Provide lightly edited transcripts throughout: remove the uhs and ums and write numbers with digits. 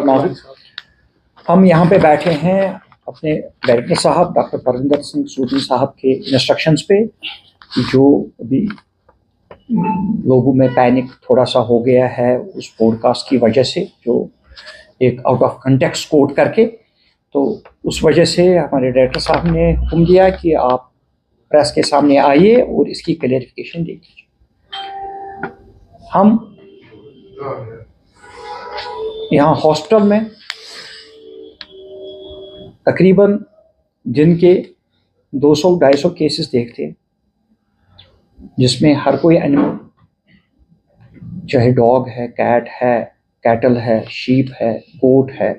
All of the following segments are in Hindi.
नाज़िर, हम यहाँ पे बैठे हैं अपने डायरेक्टर साहब डॉक्टर परविंदर सिंह सूदी साहब के इंस्ट्रक्शंस पे, जो अभी लोगों में पैनिक थोड़ा सा हो गया है उस पॉडकास्ट की वजह से, जो एक आउट ऑफ कंटेक्स्ट कोट करके, तो उस वजह से हमारे डायरेक्टर साहब ने हुक्म दिया कि आप प्रेस के सामने आइए और इसकी क्लैरिफिकेशन दे दीजिए। हम यहाँ हॉस्पिटल में तकरीबन दिन के 200-250 केसेस देखते हैं, जिसमें हर कोई एनिमल, चाहे डॉग है, कैट है, कैटल है, शीप है, गोट है,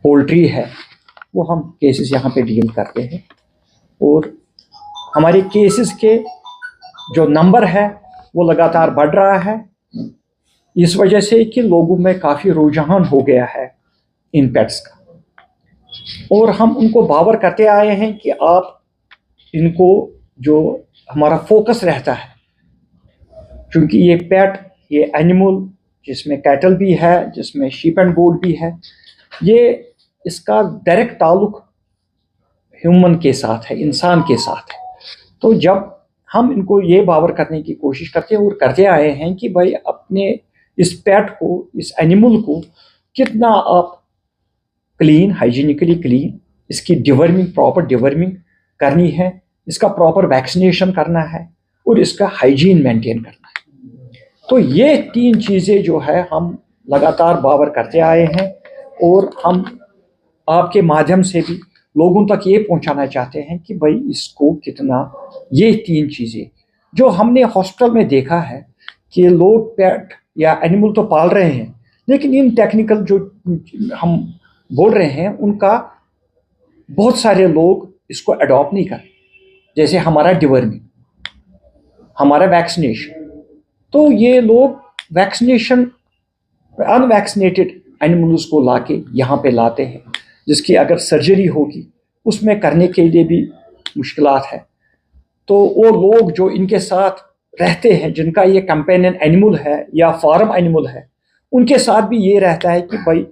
पोल्ट्री है, वो हम केसेस यहाँ पे डील करते हैं। और हमारे केसेस के जो नंबर है वो लगातार बढ़ रहा है, इस वजह से कि लोगों में काफ़ी रुझान हो गया है इन पेट्स का, और हम उनको बावर करते आए हैं कि आप इनको, जो हमारा फोकस रहता है, क्योंकि ये पेट, ये एनिमल जिसमें कैटल भी है, जिसमें शीप एंड गोट भी है, ये इसका डायरेक्ट ताल्लुक ह्यूमन के साथ है, इंसान के साथ है। तो जब हम इनको ये बावर करने की कोशिश करते हैं और करते आए हैं कि भाई अपने इस पेट को, इस एनिमल को कितना आप क्लीन, हाइजीनिकली क्लीन, इसकी डिवर्मिंग, प्रॉपर डिवर्मिंग करनी है, इसका प्रॉपर वैक्सीनेशन करना है और इसका हाइजीन मेंटेन करना है। तो ये 3 चीज़ें जो है हम लगातार बावर करते आए हैं, और हम आपके माध्यम से भी लोगों तक ये पहुंचाना चाहते हैं कि भाई इसको कितना, ये 3 चीज़ें जो हमने हॉस्पिटल में देखा है कि लोग पेट या एनिमल तो पाल रहे हैं, लेकिन इन टेक्निकल जो हम बोल रहे हैं उनका बहुत सारे लोग इसको अडॉप्ट नहीं कर रहे, जैसे हमारा डिवर्मिंग, हमारा वैक्सीनेशन। तो ये लोग वैक्सीनेशन, अनवैक्सीनेटेड एनिमल्स को लाके यहाँ पे लाते हैं, जिसकी अगर सर्जरी होगी उसमें करने के लिए भी मुश्किलात है। तो वो लोग जो इनके साथ रहते हैं, जिनका ये कंपेनियन एनिमल है या फार्म एनिमल है, उनके साथ भी ये रहता है कि भाई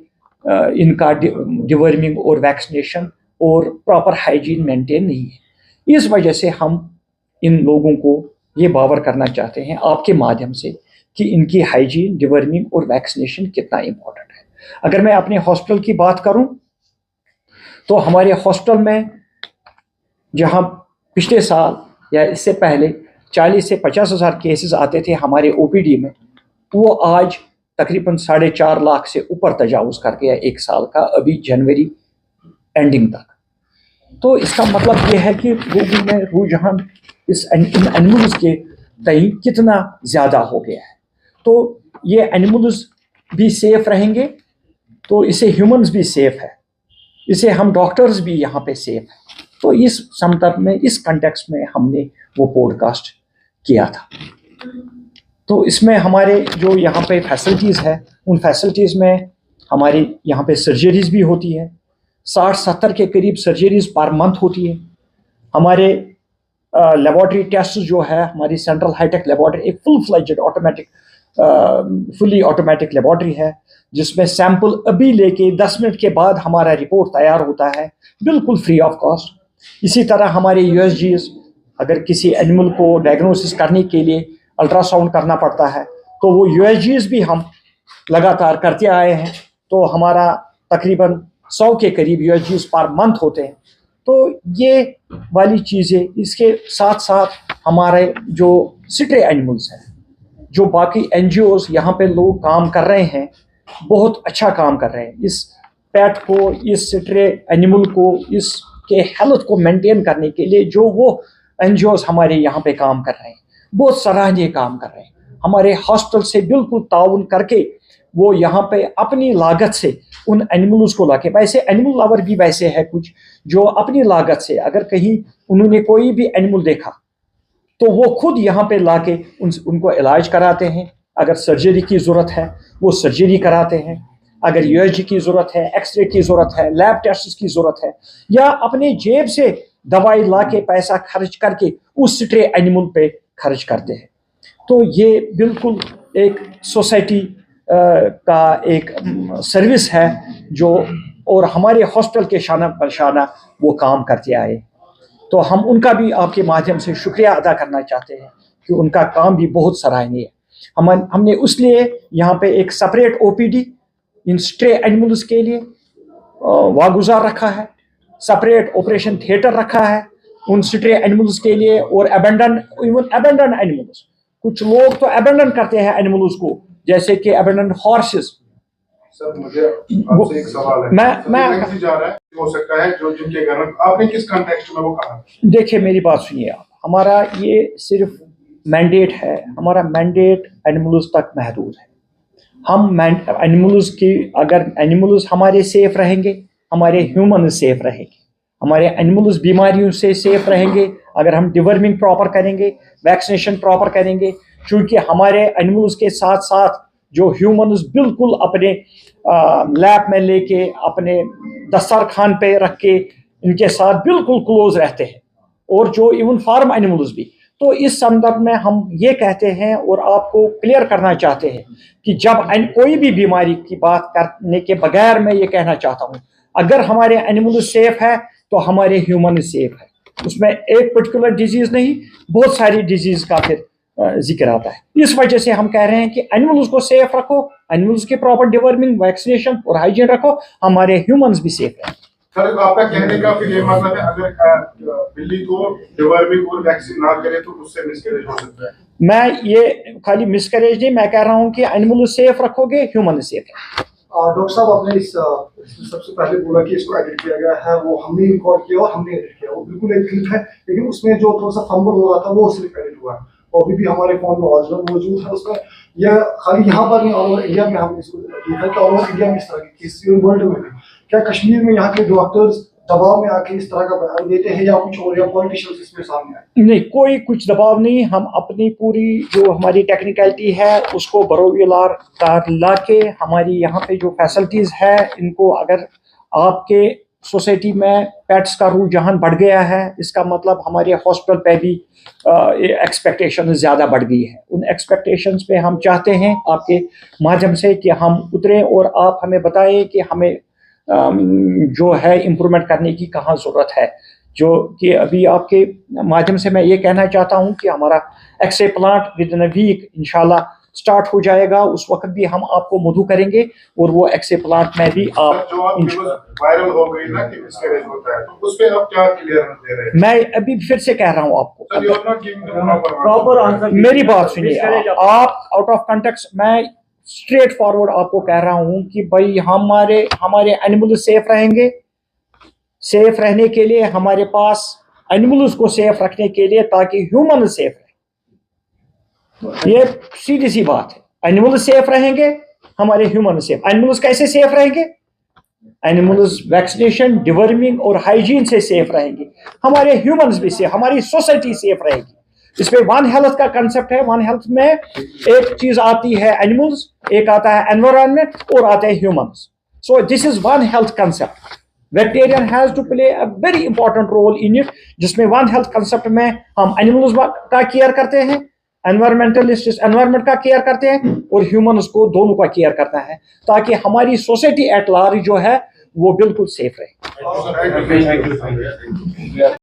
इनका डिवर्मिंग और वैक्सीनेशन और प्रॉपर हाइजीन मेंटेन नहीं है। इस वजह से हम इन लोगों को ये बावर करना चाहते हैं आपके माध्यम से कि इनकी हाइजीन, डिवर्मिंग और वैक्सीनेशन कितना इम्पोर्टेंट है। अगर मैं अपने हॉस्पिटल की बात करूं तो हमारे हॉस्पिटल में जहां पिछले साल या इससे पहले 40 से 50 हज़ार केसेस आते थे हमारे ओपीडी में, वो आज तकरीबन 4.5 लाख से ऊपर तजावुज़ कर गया एक साल का, अभी जनवरी एंडिंग तक। तो इसका मतलब ये है कि लोगों में रुझान इस एनिमल्स के तई कितना ज़्यादा हो गया है। तो ये एनिमल्स भी सेफ रहेंगे, तो इससे ह्यूमंस भी सेफ है, इससे हम डॉक्टर्स भी यहाँ पे सेफ है। तो इस संदर्भ में, इस कंटेक्स्ट में हमने वो पॉडकास्ट किया था। तो इसमें हमारे जो यहाँ पे फैसिलिटीज़ है, उन फैसिलिटीज़ में हमारी यहाँ पे सर्जरीज भी होती है, 60-70 के करीब सर्जरीज पर मंथ होती है। हमारे लेबॉर्ट्री टेस्ट जो है, हमारी सेंट्रल हाईटेक लेबॉर्ट्री एक full fledged automatic, fully automatic laboratory है, जिसमें सैंपल अभी लेके 10 मिनट के बाद हमारा रिपोर्ट तैयार होता है, बिल्कुल फ्री ऑफ कॉस्ट। इसी तरह हमारे यूएसजीज, अगर किसी एनिमल को डायग्नोसिस करने के लिए अल्ट्रासाउंड करना पड़ता है, तो वो यूएसजीज भी हम लगातार करते आए हैं। तो हमारा तकरीबन 100 के करीब यूएसजीज पर मंथ होते हैं। तो ये वाली चीज़ें, इसके साथ साथ हमारे जो सिट्रे एनिमल्स हैं, जो बाकी एनजीओज यहाँ पे लोग काम कर रहे हैं, बहुत अच्छा काम कर रहे हैं। इस पेट को, इस सिट्रे एनिमल को, इसके हेल्थ को मेंटेन करने के लिए जो वो एनजीओज हमारे यहाँ पे काम कर रहे हैं, बहुत सराहनीय काम कर रहे हैं। हमारे हॉस्पिटल से बिल्कुल ताउन करके वो यहाँ पे अपनी लागत से उन एनिमल्स को लाके, वैसे एनिमल लवर भी वैसे है कुछ जो अपनी लागत से, अगर कहीं उन्होंने कोई भी एनिमल देखा तो वो खुद यहाँ पे लाके उनको इलाज कराते हैं। अगर सर्जरी की ज़रूरत है वो सर्जरी कराते हैं, अगर यूएसजी की ज़रूरत है, एक्सरे की ज़रूरत है, लैब टेस्ट की ज़रूरत है, या अपने जेब से दवाई ला के पैसा खर्च करके उस स्ट्रे एनिमल पे खर्च करते हैं। तो ये बिल्कुल एक सोसाइटी का एक सर्विस है जो, और हमारे हॉस्पिटल के शाना परशाना वो काम करते आए। तो हम उनका भी आपके माध्यम से शुक्रिया अदा करना चाहते हैं कि उनका काम भी बहुत सराहनीय है। हमने उसलिए यहाँ पे एक सेपरेट OPD इन स्ट्रे एनिमल्स के लिए वागुजार रखा है, सेपरेट ऑपरेशन थिएटर रखा है उन स्ट्रे एनिमल्स के लिए, और इवन अबेंडन एनिमल्स, कुछ लोग तो अबेंडन करते हैं एनिमल्स को, जैसे कि अबेंडन हॉर्सेस। सर मुझे आपसे एक सवाल है, मैं जा रहा है, हो सकता है जो जिनके घर में आपने किस कॉन्टेक्स्ट में वो कहा? देखिए मेरी बात सुनिए आप, हमारा ये सिर्फ मैंडेट है, हमारा मैंडेट एनिमल्स तक महदूद है। हम एनिमल्स की, अगर एनिमल्स हमारे सेफ रहेंगे, हमारे ह्यूमन सेफ रहेंगे, हमारे एनिमल्स बीमारियों से सेफ रहेंगे अगर हम डिवर्मिंग प्रॉपर करेंगे, वैक्सीनेशन प्रॉपर करेंगे। क्योंकि हमारे एनिमल्स के साथ साथ जो ह्यूमन्स बिल्कुल अपने लैब में लेके, अपने दस्तरखान पे रख के इनके साथ बिल्कुल क्लोज रहते हैं, और जो इवन फार्म एनिमल्स भी। तो इस संदर्भ में हम ये कहते हैं और आपको क्लियर करना चाहते हैं कि जब कोई भी बीमारी की बात करने के बगैर मैं ये कहना चाहता हूँ, अगर हमारे एनिमल सेफ है तो हमारे ह्यूमन सेफ है। उसमें एक पर्टिकुलर डिजीज नहीं, बहुत सारी डिजीज का फिर जिक्र आता है। इस वजह से हम कह रहे हैं कि एनिमल्स को सेफ रखो, एनिमल्स के प्रॉपर डिवर्मिंग, वैक्सीनेशन और हाइजीन रखो, हमारे ह्यूमंस भी सेफ रहें। सर आपका कहने का फिर ये मतलब है, अगर बिल्ली को डिवर्मिंग और वैक्सीन ना करे तो उससे मिसकैरेज हो सकता है? मैं ये खाली मिसकैरेज नहीं, मैं कह रहा हूँ कि एनिमल सेफ रखोगे, ह्यूमन सेफ है। डॉक्टर साहब आपने इस सबसे पहले बोला कि इसको एडिट किया गया है, वो हमने रिकॉर्ड किया और हमने एडिट किया, वो बिल्कुल एक क्लिप है, लेकिन उसमें जो थोड़ा सा फंबल हो रहा था वो सिर्फ एडिट हुआ है, और अभी भी हमारे फोन में ओरिजिनल मौजूद है। उसमें यह खाली यहाँ पर नहीं, ऑल ओवर इंडिया में हमने इसको देखा कि ऑल ओवर इंडिया में इस तरह की केस, वर्ल्ड में भी। क्या कश्मीर में यहाँ के डॉक्टर्स दबाव में आके इस तरह का बयान देते हैं या कुछ और, या पॉलिटिशियंस इसमें सामने आए? नहीं, कोई कुछ दबाव नहीं। हम अपनी पूरी जो हमारी टेक्निकलिटी है उसको बरोवीलार ला के, हमारी यहाँ पे जो फैसिलिटीज़ है इनको, अगर आपके सोसाइटी में पेट्स का रुझान बढ़ गया है, इसका मतलब हमारे हॉस्पिटल पे भी एक्सपेक्टेशन ज़्यादा बढ़ गई है। उन एक्सपेक्टेशंस पे हम चाहते हैं आपके माध्यम से कि हम उतरें और आप हमें बताएं कि हमें जो है इम्प्रूवमेंट करने की कहाँ ज़रूरत है। जो कि अभी आपके माध्यम से मैं ये कहना चाहता हूँ कि हमारा x ray plant within a week इंशाल्लाह स्टार्ट हो जाएगा। उस वक्त भी हम आपको मधु करेंगे और वो एक्सरे प्लांट में भी आप जो वायरल हो गई ना कि मिसकैरेज होता है, तो उस पे आप क्या क्लियरेंस दे रहे हैं? मैं अभी फिर से कह रहा हूँ आपको, प्रॉपर आंसर। मेरी बात सुनिए आप, आउट ऑफ कॉन्टेक्स्ट मैं स्ट्रेट फॉरवर्ड आपको कह रहा हूँ कि भाई हमारे एनिमल सेफ रहेंगे। सेफ रहने के लिए हमारे पास एनिमल्स को सेफ रखने के लिए, ताकि ह्यूमन सेफ रहे, ये सीधी सी बात है। एनिमल सेफ रहेंगे, हमारे ह्यूमन सेफ। एनिमल्स कैसे सेफ रहेंगे? एनिमल्स वैक्सीनेशन, डिवर्मिंग और हाइजीन से सेफ रहेंगे, हमारे ह्यूमंस भी सेफ, हमारी सोसाइटी सेफ रहेगी। इसमें वन हेल्थ का कंसेप्ट है। वन हेल्थ में एक चीज आती है एनिमल्स, एक आता है एनवायरनमेंट और आते हैं humans. So this is one health concept. Veterinarian has to play a very important role in it, जिसमें वन हेल्थ कंसेप्ट में हम एनिमल्स का केयर करते हैं, एनवायरमेंटलिस्ट एनवायरमेंट का केयर करते हैं, और ह्यूमंस को दोनों का केयर करना है, ताकि हमारी सोसाइटी एट लार्ज जो है वो बिल्कुल सेफ रहे।